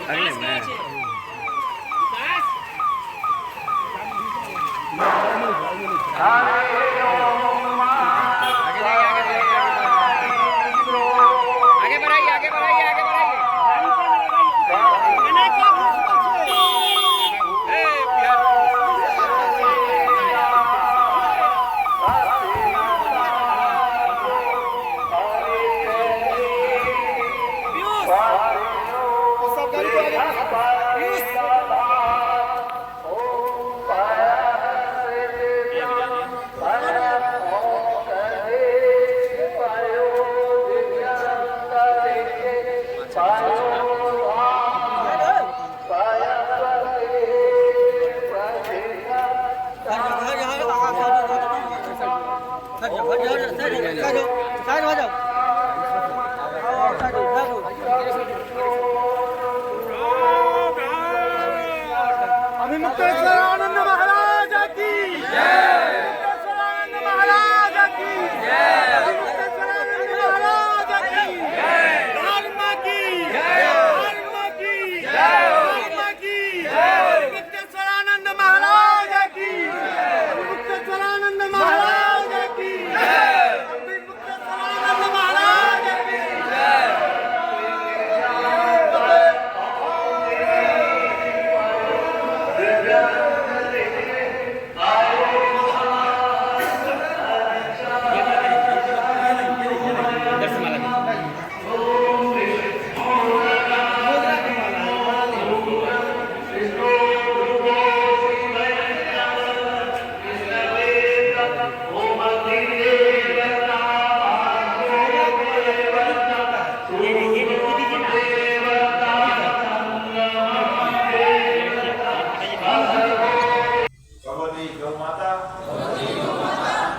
अगले में आगे बढ़ाइए, आगे बढ़ाइए, आगे बढ़ाइए। मुक्तेश्वरानंद महाराज की जय, मुक्तेश्वरानंद महाराज की जय, मुक्तेश्वरानंद महाराज की जय, धर्म की जय, धर्म की जय, धर्म की जय, मुक्तेश्वरानंद महाराज की जय, मुक्तेश्वरानंद महाराज की जय, मुक्तेश्वरानंद महाराज की जय।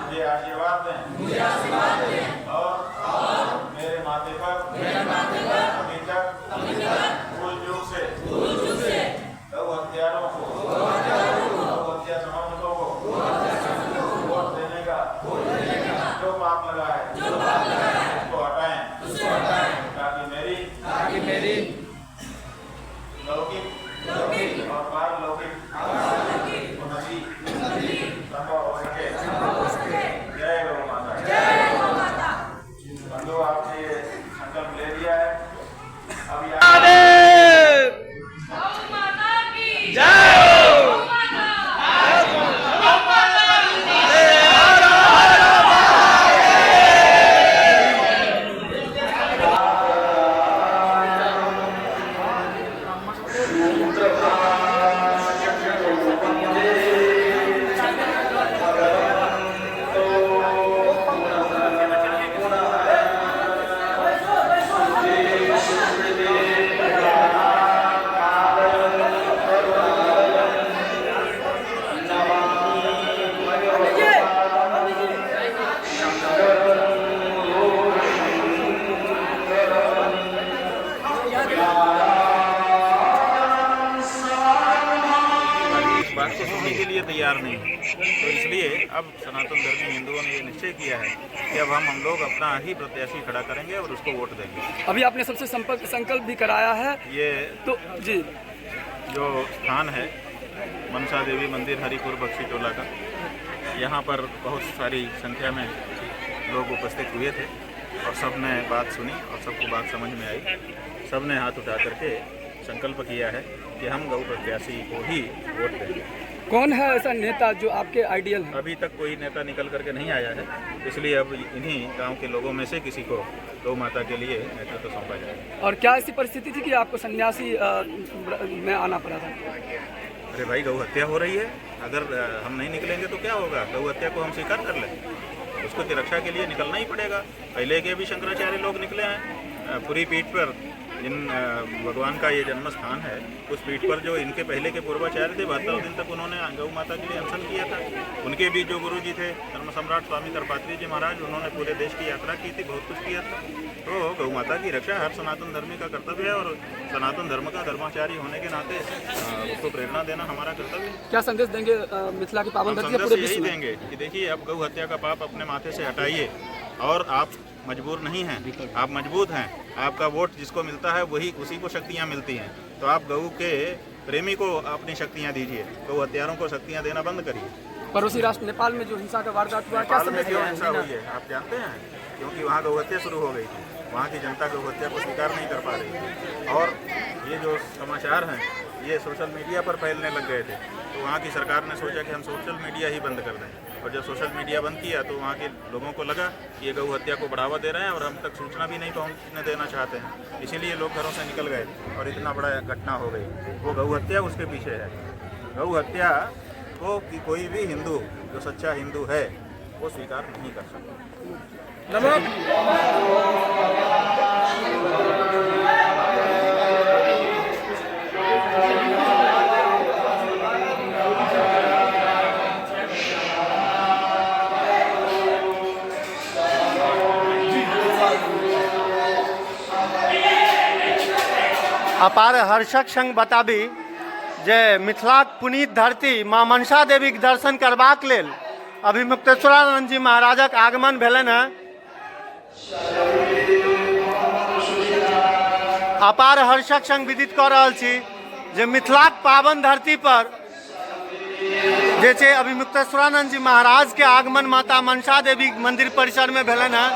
मुझे आशीर्वाद दें और मेरे माथे पर अभी तक भूल चूक से गौ हत्यारों को गौ हत्या समर्थकों को वोट देने का जो पाप लगा है उसको हटाएं ताकि मेरी लौकिक और पारलौकिक उन्नति संभव हो सके। जय गौ माता। जय गौ माता। बंधु, आपने ये संकल्प ले लिया है। अब गौ माता की जय। बात को सुनने के लिए तैयार नहीं है, तो इसलिए अब सनातन धर्मी हिंदुओं ने ये निश्चय किया है कि अब हम लोग अपना ही प्रत्याशी खड़ा करेंगे और उसको वोट देंगे। अभी आपने सबसे संकल्प भी कराया है। ये तो जी जो स्थान है मनसा देवी मंदिर हरिपुर बख्शी टोला का, यहाँ पर बहुत सारी संख्या में लोग उपस्थित हुए थे और सब ने बात सुनी और सबको बात समझ में आई। सब ने हाथ उठा करके संकल्प किया है कि हम गौ प्रत्याशी को ही वोट देंगे। कौन है ऐसा नेता जो आपके आइडियल है? अभी तक कोई नेता निकल करके नहीं आया है, इसलिए अब इन्हीं गांव के लोगों में से किसी को गौ माता के लिए नेतृत्व सौंपा जाए। और क्या ऐसी परिस्थिति थी कि आपको सन्यासी में आना पड़ा था? अरे भाई, गौ हत्या हो रही है, अगर हम नहीं निकलेंगे तो क्या होगा? गौ हत्या को हम स्वीकार कर लें, उसको की रक्षा के लिए निकलना ही पड़ेगा। पहले के भी शंकराचार्य लोग निकले हैं पूरी पीठ पर, जिन भगवान का ये जन्म स्थान है उस पीठ पर जो इनके पहले के पूर्वाचार्य थे 72 दिन तक उन्होंने गौ माता के लिए अनशन किया था। उनके भी जो गुरु जी थे धर्म सम्राट स्वामी करपात्री जी महाराज, उन्होंने पूरे देश की यात्रा की थी, बहुत कुछ किया था। तो गौ माता की रक्षा हर सनातन धर्मी का कर्तव्य है और सनातन धर्म का धर्माचारी होने के नाते उसको प्रेरणा देना हमारा कर्तव्य है। क्या संदेश देंगे मिथिला की पावन धरती संदेश यही देंगे कि देखिए, अब गौ हत्या का पाप अपने माथे से हटाइए और आप मजबूर नहीं हैं, आप मजबूत हैं। आपका वोट जिसको मिलता है वही उसी को शक्तियाँ मिलती हैं। तो आप गऊ के प्रेमी को अपनी शक्तियाँ दीजिए, गऊ हत्यारों को शक्तियाँ देना बंद करिए। पड़ोसी राष्ट्र नेपाल में जो हिंसा का वारदात हुआ, क्या नेपाल में समझ क्यों रहे हिंसा हैं? हुई है आप जानते हैं? क्योंकि वहाँ गऊ हत्या शुरू हो गई थी। वहाँ की जनता गऊ हत्या को स्वीकार नहीं कर पा रही थी और ये जो समाचार हैं ये सोशल मीडिया पर फैलने लग गए थे। तो वहाँ की सरकार ने सोचा कि हम सोशल मीडिया ही बंद कर दें, और जब सोशल मीडिया बंद किया तो वहाँ के लोगों को लगा कि ये गऊ हत्या को बढ़ावा दे रहे हैं और हम तक सूचना भी नहीं पहुँचने देना चाहते हैं, इसीलिए लोग घरों से निकल गए और इतना बड़ा घटना हो गई। वो गऊ हत्या उसके पीछे है। गऊ हत्या को कि कोई भी हिंदू जो सच्चा हिंदू है वो स्वीकार नहीं कर सकता। अपार हर्षक संग बताबी जे मिथिलाक पुनीत धरती माँ मनसा देवीक दर्शन करबाक लेल अभी मुक्तेश्वरानंद जी महाराजक आगमन भेलनि हैं। अपार हर्षक संग विदित कऽ रहल छी जे मिथिलाक पावन धरती पर जे छै अभी मुक्तेश्वरानंद जी महाराज के आगमन माता मनसा देवी मंदिर परिसर में भेलनि हैं।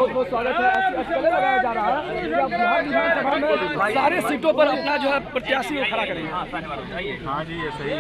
बहुत स्वागत है। अस्पताल लगाया जा रहा है कि आप बिहार विधानसभा में सारे सीटों पर अपना जो है प्रत्याशी को खड़ा करेंगे। हाँ जी, ये सही है।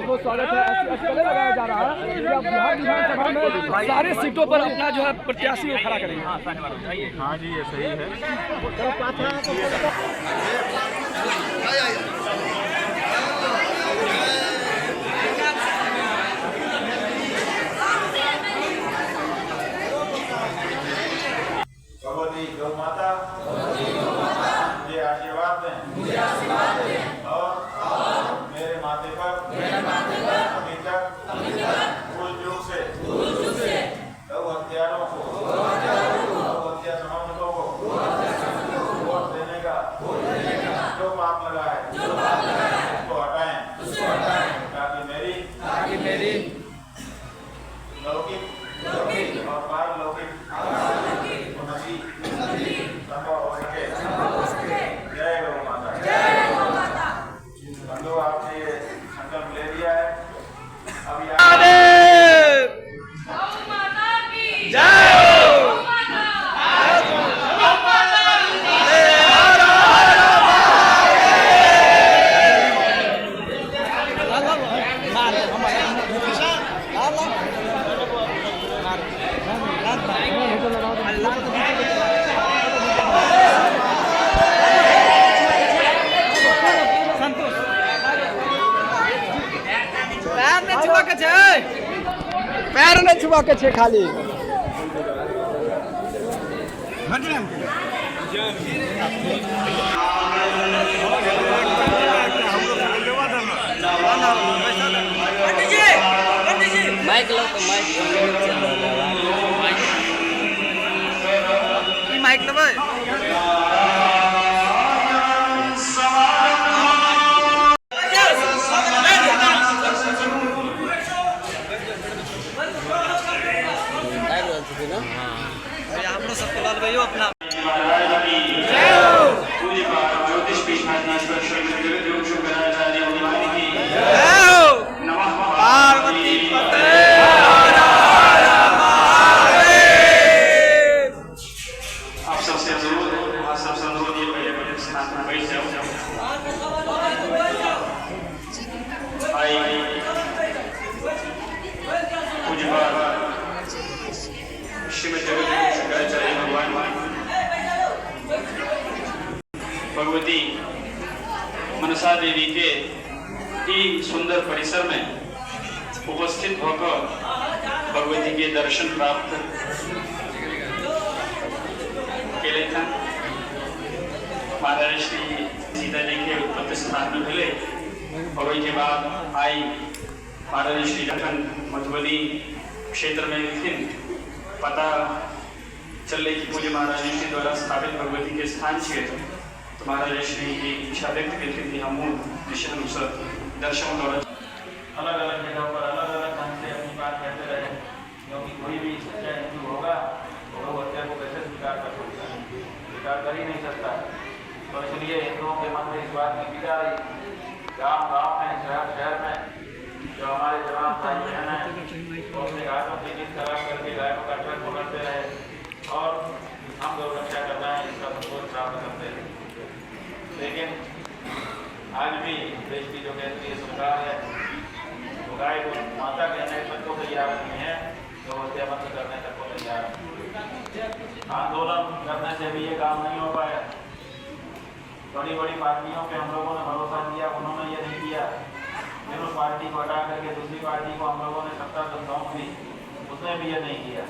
बहुत स्वागत है। अस्पताल लगाया जा रहा है कि आप बिहार विधानसभा में सारे सीटों पर अपना जो है प्रत्याशी को खड़ा करेंगे। हाँ जी, ये सही है। भगवती गौ माता मुझे आशीर्वाद दें और मेरे माथे पर अभी तक भूल चूक से गौ हत्यारों को गौ हत्या समर्थकों को वोट देने का जो पाप लगा है उसको हटाएं ताकि मेरी लौकिक और पारलौकिक उन्नति संभव हो सके। जय गौ माता। बंधु, आपने ये संकल्प ले लिया है। अब पैर नहीं छुआ के छे खाली माइक लो तो माइक भगवती मनसा देवी के ही सुंदर परिसर में उपस्थित होकर भगवती के दर्शन प्राप्त केले था। महाराज श्री सीता जी के उत्पत्ति स्थान में मिले और के बाद आई महाराज श्री जखन मधुबनी क्षेत्र में स्थित पता चलने की पूज्य महाराज श्री द्वारा स्थापित भगवती के स्थान छे तो महाराज श्री की इच्छा व्यक्त की थी हम निश्चित रूप से दर्शन द्वारा अलग अलग जगह पर अलग अलग ढंग से अपनी बात कहते रहे, क्योंकि कोई भी सच्चा हिंदू होगा तो गौ हत्या को कैसे स्वीकार कर सकता है, स्वीकार कर ही नहीं सकता। तो इसलिए हिंदुओं के मन में इस बात की पीड़ा आई। गाँव गाँव में, शहर शहर में जो हमारे जवान भाई बहन हैं वो अपने घाटों की नींद खराब करके गायों का ट्रक पकड़ते रहे और हम गौ रक्षा करना है इसका संतोष प्राप्त करते हैं। लेकिन आज भी देश की जो केंद्रीय सरकार है वो गाय को माता कहने तक को तैयार नहीं है, गौ हत्या बंद करने तक को तैयार है। आंदोलन करने से भी ये काम नहीं हो पाया। बड़ी बड़ी पार्टियों पे हम लोगों ने भरोसा दिया, उन्होंने ये नहीं किया। फिर उस पार्टी को हटा करके दूसरी पार्टी को हम लोगों ने सत्ता सौंप दी, उसने भी ये नहीं किया।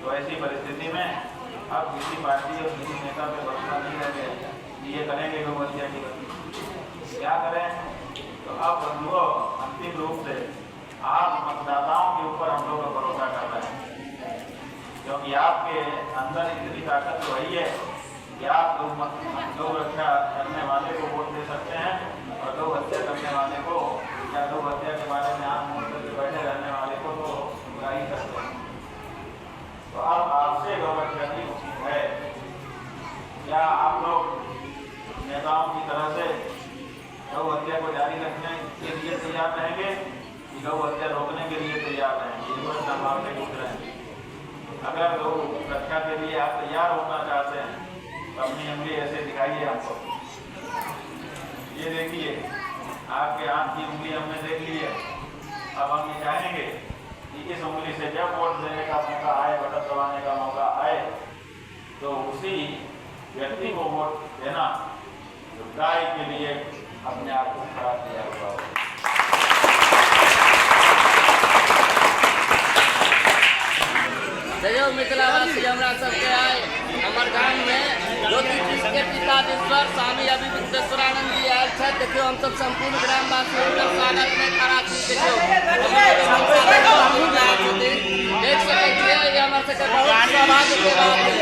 तो ऐसी परिस्थिति में अब किसी पार्टी और किसी नेता पे भरोसा नहीं रह गया, ये करेंगे गौ हत्या की बंदी। क्या करें? तो अब वो अंतिम रूप से आप मतदाताओं के ऊपर हम लोग भरोसा कर रहे हैं, क्योंकि आपके अंदर इतनी ताकत तो वही है कि आप गौ रक्षा करने वाले को वोट दे सकते हैं और गौ हत्या करने वाले को या गौ हत्या के बारे में आप मोड़ करके बैठे रहने वाले को तो बुरा ही करते हैं। तो अब आपसे गौ रक्षा की उम्मीद है, क्या आप लोग नेताओं की तरह से गौ हत्या को जारी रखने के लिए तैयार रहेंगे कि गौ हत्या रोकने के लिए तैयार रहेंगे? ये प्रश्न हम आपसे पूछ रहे हैं। अगर गौ रक्षा के लिए आप तैयार होना चाहते हैं तो अपनी उंगली ऐसे दिखाइए हमको। ये देखिए, आपके हाथ की उंगली हमने देख ली है। अब हम ये चाहेंगे कि इस उंगली से जब वोट देने का मौका आए, बटन दबाने का मौका आए, तो उसी व्यक्ति को वोट देना जो गाय के लिए अपने आप को खड़ा किया हुआ हो। जय मिथिलावासी हमरा सबके आए हमर गांव में ज्योति कृष्ण के पिता ईश्वर स्वामी अभिमुक्तेश्वरानंद जी आयल छथि। देखियो हम सब संपूर्ण ग्रामवासी हुनकर स्वागत में खड़ा छी। देखियो देख सकै छियै ये हमर सबके बहुत सौभाग्य के बात है।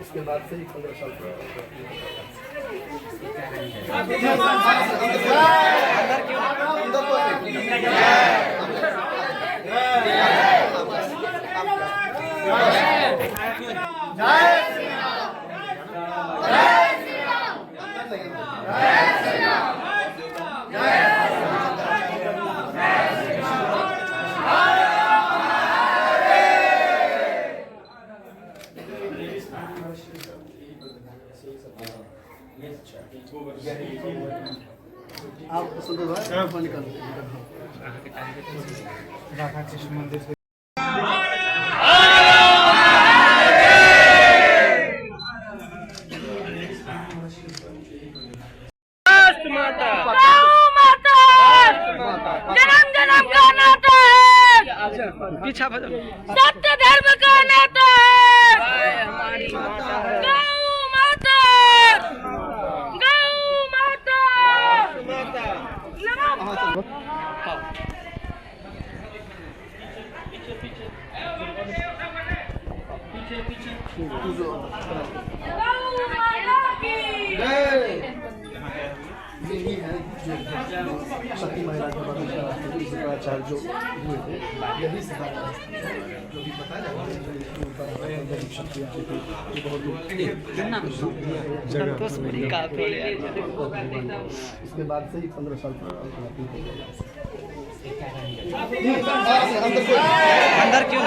उसके बाद से ही 15 साल आप संतोष भाई निकल राधा कृष्ण मंदिर से जन्म जन्म का नाता है, पीछा सत्य धर्म का नाता है। गौ माता, गौ माता, नमः। गौ माता की यही है जो सती महिला के बारे में शुक्राचार्य जो हुए थे, यही से जो भी बताया जाता है शक्ति उसके बाद से ही 15 साल अंदर क्यों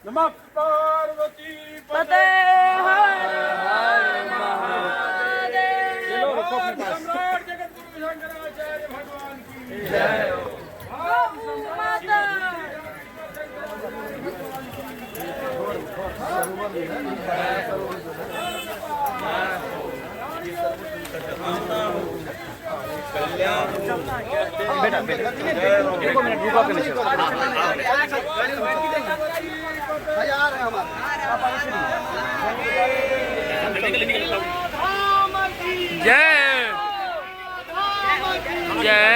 नमः पार्वती पते सम्राट जगतगुरु शंकराचार्य भगवान की जय। बेटा बेटा 1 मिनट रुको के नहीं यार है जय जय